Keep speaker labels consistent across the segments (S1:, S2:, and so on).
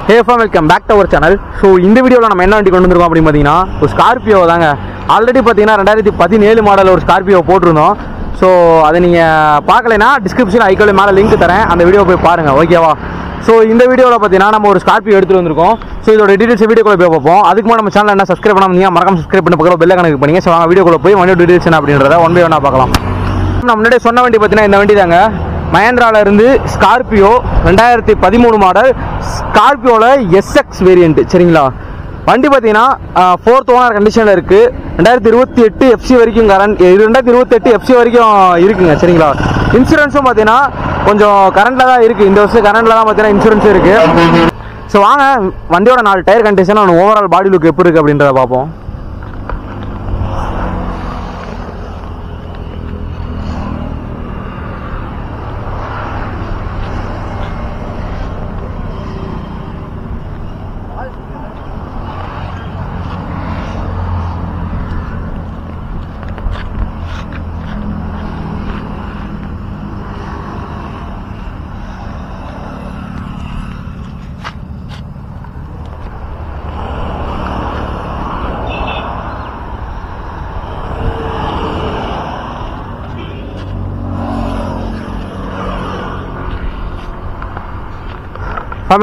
S1: Hey fam, welcome back to our channel. So இந்த வீடியோல நம்ம என்ன வண்டி கொண்டு வந்திருக்கோம் அப்படி பாத்தீங்கன்னா ஒரு ஸ்கார்பியோ தாங்க. ஆல்ரெடி பாத்தீங்கன்னா 2017 மாடல் ஒரு ஸ்கார்பியோ போட்டுருந்தோம். ஸோ அதை நீங்கள் பார்க்கலைன்னா டிஸ்கிரிப்ஷன் ஐக்கோல மேலே லிங்க் தரேன், அந்த வீடியோ போய் பாருங்கள், ஓகேவா? ஸோ இந்த வீடியோவில் பார்த்தீங்கன்னா நம்ம ஒரு ஸ்கார்பியோ எடுத்துகிட்டு வந்திருக்கோம். ஸோ இதோட டீட்டெயில்ஸ் வீடியோக்குள்ள போய் பார்ப்போம். அதுக்கு முன்னாடி நம்ம சேனல் என்ன சப்ஸ்கிரைப் பண்ணாமல் மறக்காம சப்ஸ்கிரைப் பண்ணி பக்கம் பெல் கணக்கு பண்ணிங்க. ஸோ வாங்க வீடியோக்குள்ள போய் வண்டி டீட்டெயில்ஸ் என்ன அப்படின்றத ஒன் பை ஒன்னாக பார்க்கலாம். நம்ம முன்னாடி சொன்ன வண்டி பார்த்தீங்கன்னா இந்த வண்டி தாங்க, மஹேந்திரால இருந்து ஸ்கார்பியோ 2013 மாடல் ஸ்கார்பியோவில் SX வேரியன்ட். சரிங்களா? வண்டி பார்த்தீங்கன்னா 4th ஓனர் கண்டிஷனில் இருக்குது. 2028 FC வரைக்கும் 2028 FC வரைக்கும் இருக்குங்க. சரிங்களா? இன்சூரன்ஸும் பார்த்தீங்கன்னா கொஞ்சம் கரண்டில் தான் இருக்குது. இந்த வருஷம் கரண்டில் தான் பார்த்தீங்கன்னா இன்சூரன்ஸ் இருக்குது. ஸோ வாங்க வண்டியோட 4 tyre condition, overall body look எப்படி இருக்குது அப்படின்றத பார்ப்போம்.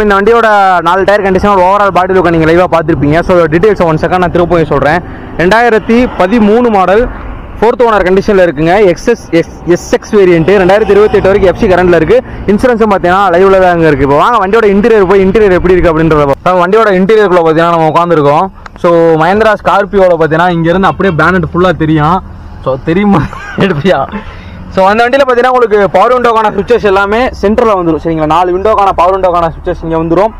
S1: இந்த வண்டியோட 4 டயர் கண்டிஷன் ஓவரால் பாடி லுக்கை நீங்கள் லைவாக பார்த்துருப்பீங்க. ஸோ டீட்டெயில்ஸ் 1 செகண்ட் நான் திருப்பி சொல்கிறேன். 2013 மாடல் 4th ஓனர் கண்டிஷனில் இருக்குங்க. SX வேரியன்ட்டு 2028 வரைக்கும் FC கரண்டில் இருக்குது. இன்சூரன்ஸும் பார்த்தீங்கன்னா லைவில் தான் அங்கே இருக்குது. இப்போ வாங்க வண்டியோட இன்டீரியர் போய் இன்டீரியர் எப்படி இருக்குது அப்படின்றத வண்டியோட இன்டீரியருக்குள்ள பார்த்தீங்கன்னா நம்ம உட்காந்துருக்கோம். ஸோ மஹேந்திரா ஸ்கார்பியோவில் பார்த்தீங்கன்னா இங்கேருந்து அப்படியே பேனட் ஃபுல்லாக தெரியும். ஸோ தெரியுமா எடுப்பியா? ஸோ அந்த வண்டியில் பார்த்தீங்கன்னா உங்களுக்கு பவர் விண்டோக்கான சுவிச்சஸ் எல்லாமே சென்டரில் வந்துடும். சரிங்களா? 4 விண்டோக்கான பவர் விண்டோக்கான சுவிச்சஸ் இங்கே வந்துடும்.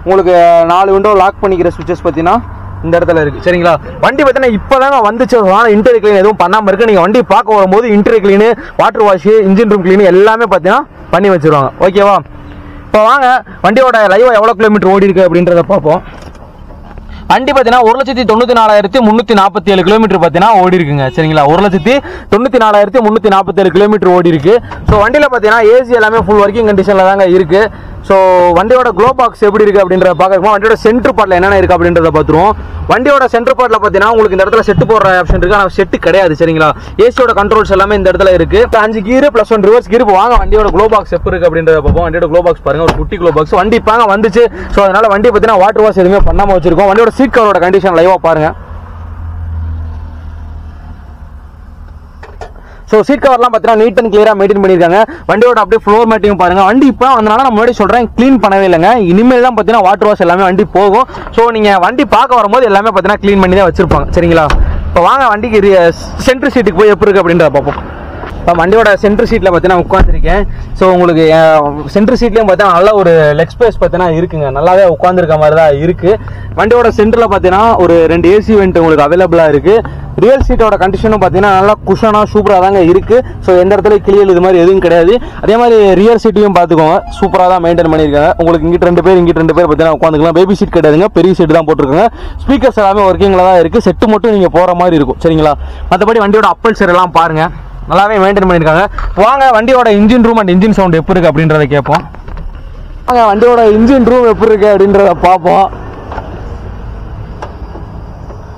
S1: உங்களுக்கு 4 விண்டோ லாக் பண்ணிக்கிற சுவிச்சஸ் பார்த்தீங்கன்னா இந்த இடத்துல இருக்குது. சரிங்களா? வண்டி பார்த்தீங்கன்னா இப்போ தாங்க வந்துச்சு. அதனால் இன்டீரியர் க்ளீன் எதுவும் பண்ணாமல் இருக்குது. நீங்கள் வண்டி பார்க்க வரும்போது interior clean, water wash, engine room clean எல்லாமே பார்த்தீங்கன்னா பண்ணி வச்சுருவாங்க, ஓகேவா? இப்போ வாங்க வண்டியோட லைவாக எவ்வளோ கிலோமீட்டர் ஓடி இருக்குது அப்படின்றத பார்ப்போம். வண்டி பார்த்தீங்கன்னா 1,94,347 கிலோமீட்டர் பார்த்தீங்கன்னா ஓடி இருக்குங்க. சரிங்களா? 1,94,347 கிலோமீட்டர் ஓடி இருக்கு. ஸோ வண்டியில் பார்த்தீங்கன்னா ஏசி எல்லாமே ஃபுல் ஒர்க்கிங் கண்டிஷனில் தாங்க இருக்கு. ஸோ வண்டியோட க்ளோ பாக்ஸ் எப்படி இருக்கு அப்படின்றத பார்க்கணும். வண்டியோட சென்டர் பார்ட்டில் என்னென்ன இருக்கு அப்படின்றத பார்த்துருவோம். வண்டியோட சென்டர் பார்ட்டில் பார்த்தீங்கன்னா உங்களுக்கு இந்த இடத்துல செட்டு போடுற ஆப்ஷன் இருக்கு, ஆனால் செட்டு கிடையாது. சரிங்களா? ஏசியோட கண்ட்ரோல்ஸ் எல்லாமே இந்த இடத்துல இருக்கு. 5 கீர் + 1 ரிவர்ஸ் கீர். வாங்க வண்டியோட க்ளோ பாக்ஸ் எப்படி இருக்கு அப்படின்றத பார்ப்போம். வண்டியோட க்ளோ பாக்ஸ் பாருங்க, ஒரு குட்டி க்ளோ பாக்ஸ். வண்டி பாங்க வந்துச்சு. ஸோ அதனால வண்டி பார்த்தீங்கன்னா வாட்டர் வாஷ் எதுவுமே பண்ணாமல் வச்சிருக்கோம். வண்டியோட சீட் கவரோட கண்டிஷன் லைவா பாருங்க. ஸோ சீட் கவர்லாம் பார்த்தீங்கன்னா நீட் அண்ட் கிளியராக மெயின்டைன் பண்ணியிருக்காங்க. வண்டியோட அப்படியே ஃப்ளோர் மேட்டிங் பாருங்க. வண்டி இப்போ அதனால நான் முன்னாடி சொல்கிறேன், க்ளீன் பண்ணவே இல்லைங்க. இனிமேல் தான் பார்த்தீங்கன்னா வாட்டர் வாஷ் எல்லாமே வண்டி போகும். ஸோ நீங்கள் வண்டி பார்க்க வரும்போது எல்லாமே பார்த்தீங்கன்னா க்ளீன் பண்ணி தான் வச்சிருப்பாங்க. சரிங்களா? இப்போ வாங்க வண்டிக்கு சென்ட்ரு சீட்டுக்கு போய் எப்படி இருக்கு அப்படின்றத பார்ப்போம். இப்போ வண்டியோட சென்ட்ரு சீட்டில் பார்த்தீங்கன்னா உட்காந்துருக்கேன். ஸோ உங்களுக்கு சென்ட்ரு சீட்லேயும் பார்த்தீங்கன்னா நல்ல ஒரு லெக் ஸ்பேஸ் பார்த்தீங்கன்னா இருக்குங்க. நல்லாவே உட்காந்துருக்க மாதிரி தான் இருக்குது. வண்டியோட சென்டரில் பார்த்தீங்கன்னா ஒரு 2 ஏசி வெண்ட் உங்களுக்கு அவைலபிளாக இருக்குது. ரியல் சீட்டோட கண்டிஷனும் பார்த்தீங்கன்னா நல்லா குஷனாக சூப்பராக தாங்க இருக்குது. ஸோ எந்த இடத்துல கிளியர் இது மாதிரி எதுவும் கிடையாது. அதே மாதிரி ரியர் சீட்டையும் பார்த்துக்கோங்க, சூப்பராக தான் மெயின்டைன் பண்ணியிருக்காங்க. உங்களுக்கு இங்கிட்ட 2 பேர் இங்கிட்ட 2 பேர் பார்த்தீங்கன்னா உட்காந்துக்கலாம். பேபி சீட் கிடையாதுங்க, பெரிய சீட் தான் போட்டிருக்காங்க. ஸ்பீக்கர்ஸ் எல்லாமே ஒர்க்கிங்கில் தான் இருக்குது. செட்டு மட்டும் நீங்கள் போகிற மாதிரி இருக்கும். சரிங்களா? மற்றபடி வண்டியோட அப்பல்சர் எல்லாம் பாருங்கள், நல்லாவே மெயின்டைன் பண்ணியிருக்காங்க. வாங்க வண்டியோட engine room and engine sound எப்படி இருக்குது அப்படின்றத கேட்போம். வாங்க வண்டியோட இன்ஜின் ரூம் எப்படி இருக்குது அப்படின்றத பார்ப்போம்.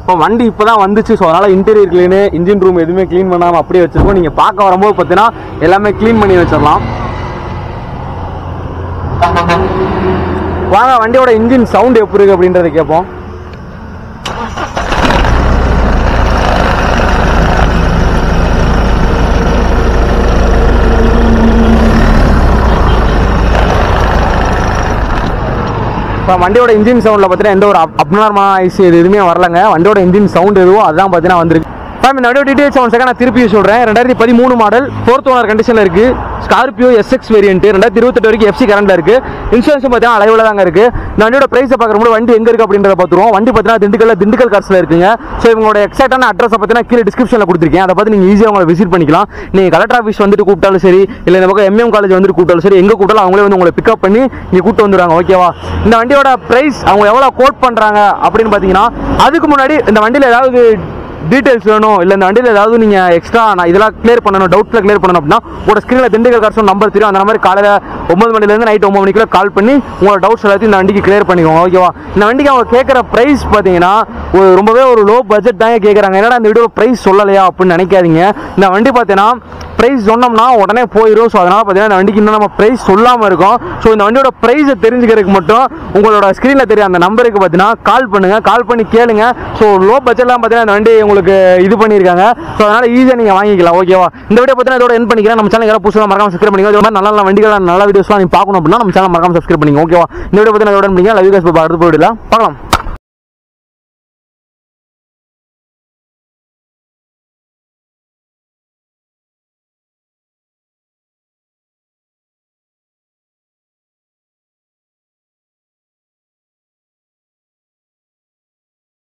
S1: இப்போ வண்டி இப்போ தான் வந்துச்சு. ஸோ அதனால் இன்டீரியர் க்ளீனு, இன்ஜின் ரூம் எதுவுமே க்ளீன் பண்ணாமல் அப்படியே வச்சுருக்கோம். நீங்கள் பார்க்க வரும்போது பார்த்தீங்கன்னா எல்லாமே க்ளீன் பண்ணி வச்சிடலாம். வாங்க வண்டியோட இன்ஜின் சவுண்ட் எப்படி இருக்குது அப்படின்றத கேட்போம். இப்போ வண்டியோட இன்ஜின் சவுண்டில் பார்த்தீங்கன்னா எந்த ஒரு அப்நார்மலான ஐசி எதுவுமே வரலங்க. வண்டியோட இன்ஜின் சவுண்ட் எதுவோ அதுதான் பார்த்தீங்கன்னா வந்திருக்கு. இந்த வண்டியோட டீட்டெயில்ஸ் 1 செகண்ட் நான் திருப்பி சொல்கிறேன். 2013 மாடல் 4th ஓனர் கண்டிஷனில் இருக்குது. ஸ்கார்பியோ SX வேரியன்ட் 2028 வரைக்கும் FC கரண்டில் இருக்குது. இன்சூரன்ஸும் பார்த்தீங்கன்னா லைவில் தாங்க இருக்குது. இந்த வண்டியோட ப்ரைஸை பார்க்குறப்போ வண்டி எங்கே இருக்குது அப்படின்றத பார்த்துருவோம். வண்டி பார்த்தீங்கன்னா திண்டுக்கல் கார்ஸில் இருக்குங்க. ஸோ இவங்களோட எக்ஸாக்டான அட்ரஸை பார்த்தீங்கன்னா கீழே டிஸ்கிரிப்ஷனில் கொடுத்துருக்கேன். அதை பார்த்து நீங்கள் ஈஸியாக உங்களை விசிட் பண்ணிக்கலாம். நீங்கள் கலெக்டர் ஆஃபீஸ் வந்துட்டு கூப்பிட்டாலும் சரி, இல்லை இந்த பக்கம் MM காலேஜ் வந்துட்டு கூப்பிட்டாலும் சரி, எங்கே கூப்பிட்டாலும் அவங்களே வந்து உங்களை பிக்கப் பண்ணி இங்கே கூப்பிட்டு வந்துடுவாங்க, ஓகேவா? இந்த வண்டியோட ப்ரைஸ் அவங்க எவ்வளோ கோட் பண்ணுறாங்க அப்படின்னு பார்த்தீங்கன்னா, அதுக்கு முன்னாடி இந்த வண்டியில் ஏதாவது டீடைல்ஸ் வேணும் இல்லை இந்த வண்டியில் ஏதாவது நீங்கள் எக்ஸ்ட்ரா நான் இதெல்லாம் கிளியர் பண்ணணும், டவுட்ஸில் கிளியர் பண்ணணும் அப்படின்னா உங்களோட ஸ்க்ரீனில் திண்டுக்கல் கார்ஸ் நம்பர் தெரியும். அந்த மாதிரி காலையில் 9 மணிலேருந்து நைட் 9 மணிக்குள்ள கால் பண்ணி உங்களோட டவுட்ஸ் எல்லாத்தையும் இந்த வண்டிக்கு கிளியர் பண்ணிக்கோங்க. ஓகேவா? இந்த வண்டிக்கு அவங்க கேட்குற ப்ரைஸ் பார்த்தீங்கன்னா ரொம்பவே ஒரு லோ பட்ஜெட் தாங்க கேட்குறாங்க. என்னடா இந்த வீடியோ ப்ரைஸ் சொல்லலையா அப்படின்னு நினைக்காதீங்க. இந்த வண்டி பார்த்தீங்கன்னா ப்ரைஸ் சொன்னோம்னா உடனே போயிடும். ஸோ அதனால் பார்த்தீங்கன்னா இந்த வண்டிக்கு இன்னும் நம்ம ப்ரைஸ் சொல்லாமல் இருக்கோம். ஸோ இந்த வண்டியோட ப்ரைஸை தெரிஞ்சுக்கிறதுக்கு மட்டும் உங்களோட ஸ்க்ரீனில் தெரிய அந்த நம்பருக்கு பார்த்தீங்கன்னா கால் பண்ணுங்கள், கால் பண்ணி கேளுங்க. ஸோ லோ பட்ஜெட்லாம் பார்த்தீங்கன்னா இந்த வண்டி உங்களுக்கு இது பண்ணியிருக்காங்க. ஸோ அதனால் ஈஸியாக நீங்கள் வாங்கிக்கலாம். ஓகேவா? இந்த வீடியோ பார்த்தீங்கன்னா இதோட என் பண்ணிக்கிறேன். நம்ம சேனல் யாராவது புதுசாக மறக்காம சப்ஸ்கிரைப் பண்ணிக்கோ. இது மாதிரி நல்ல நல்ல வண்டிகள் நல்ல வீடியோஸ்லாம் நீங்கள் பார்க்கணும் அப்படின்னா நம்ம சேனல் மறக்காம சப்ஸ்கிரைப் பண்ணிக்கோங்க. ஓகேவா? இந்த வீடியோ பார்த்தீங்கன்னா இதோட பண்ணிக்கலாம். Love you guys. அடுத்து போயிடலாம், பார்க்கலாம்.